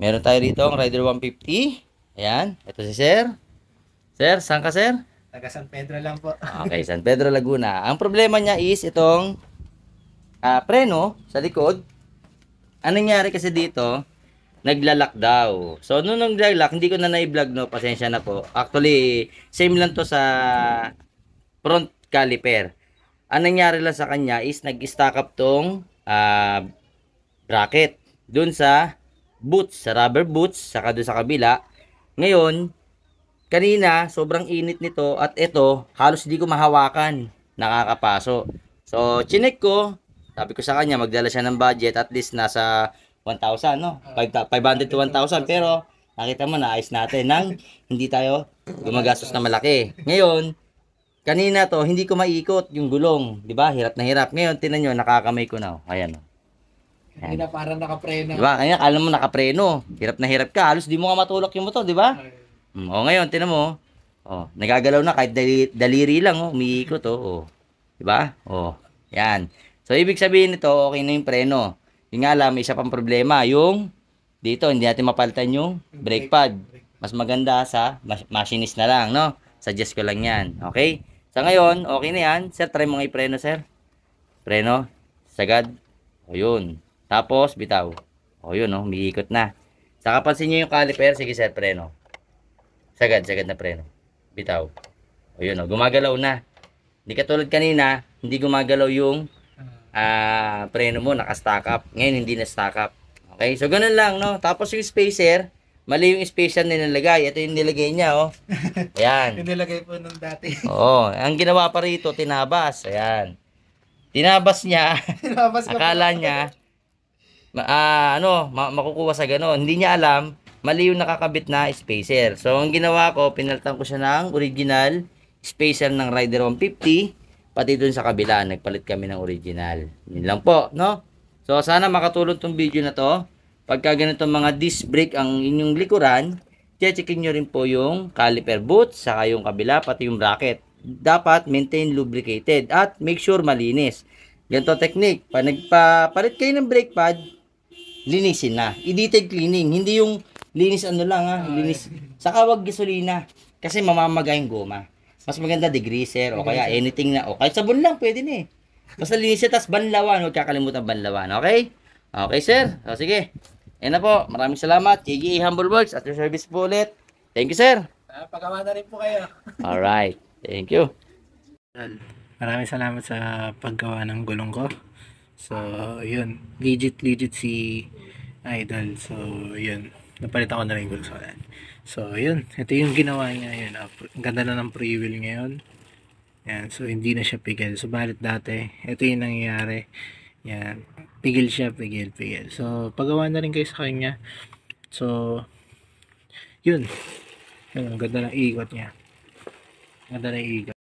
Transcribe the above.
Meron tayo rito ang Rider 150. Ayan, ito si Sir. Sir, saan ka, Sir? Taga San Pedro lang po. Okay, San Pedro, Laguna. Ang problema niya is itong preno sa likod. Anong nangyari kasi dito? Naglalak daw. So, nung naglalak, hindi ko na na-vlog, no? Pasensya na po. Actually, same lang to sa front caliper. Anong nangyari lang sa kanya is nag-stack up tong bracket dun sa boots, sa rubber boots, saka dun sa kabila. Ngayon, kanina, sobrang init nito at ito, halos hindi ko mahawakan. Nakakapaso. So, chinek ko. Sabi ko sa kanya, magdala siya ng budget. At least nasa 1,000, no? 500 to 1,000. Pero, nakita mo, naayos natin nang hindi tayo gumagastos na malaki. Ngayon, kanina to, hindi ko maikot yung gulong. Diba? Hirap na hirap. Ngayon, tinan nyo, nakakamay ko na. Ayan. Hindi na parang nakapreno. Diba? Kanya, kala mo nakapreno. Hirap na hirap ka. Halos di mo nga matulak yung motor, diba? O ngayon, tinan mo. Oh, nagagalaw na kahit daliri lang, oh, umiikot, oh. Diba? Oh, yan. So, ibig sabihin nito, okay na yung preno. Yung nga lang, may isa pang problema. Yung dito, hindi natin mapalitan yung brake pad. Mas maganda sa machinist na lang, no? Suggest ko lang yan. Okay? Sa ngayon, okay na yan. Sir, try mo nga i-preno, sir. Preno. Sagad. O, yun. Tapos, bitaw. O, yun, oh, umiikot na. Saka pansin nyo yung caliper. Sige, sir, preno. Sagad na preno. Bitaw. O yun o, gumagalaw na. Hindi katulad kanina, hindi gumagalaw yung preno mo, naka-stack up. Ngayon, hindi na stack up. Okay, so ganun lang, no? Tapos yung spacer, mali yung spacer na nilagay. Ito yung nilagay niya, oh. Ayan. Yung nilagay po nung dati. Oo, ang ginawa pa rito, tinabas. Ayan. Tinabas niya. Akala niya, makukuha sa ganon. Hindi niya alam, mali yung nakakabit na spacer. So, ang ginawa ko, pinalitan ko siya ng original spacer ng Rider 150. Pati dun sa kabila, nagpalit kami ng original. Yun lang po, no? So, sana makatulong tong video na to. Pagka ganitong mga disc brake ang inyong likuran, checkin nyo rin po yung caliper boots, saka yung kabila, pati yung bracket. Dapat maintain lubricated at make sure malinis. Ganito technique. Pag nagpapalit kayo ng brake pad, linisin na. I-detail cleaning. Hindi yung linis ano lang ha. Linis. Saka wag gasolina. Kasi mamamaga yung goma. Mas maganda degreaser o kaya anything na. O kahit sabon lang pwede na eh. Basta linisin tas banlawan. Huwag kakalimutan banlawan. Okay? Okay sir. O sige. Yan na po. Maraming salamat. JGA Humble Works at your service po ulit. Thank you sir. Pagawa na rin po kayo. Alright. Thank you. Maraming salamat sa paggawa ng gulong ko. So, yun. Legit si Idol. So, yun. Napalitan ko na rin yung gulong sa ulan. So, yun. Ito yung ginawa niya. Yun. Ang ganda na ng pre-wheel ngayon. Yan. So, hindi na siya pigil. Subalit dati, ito yung nangyayari. Yan. Pigil siya. Pigil. So, paggawa na rin kayo sa kanya. So, yun. Yun. Ang ganda ng ikot niya. Ang ganda ng ikot.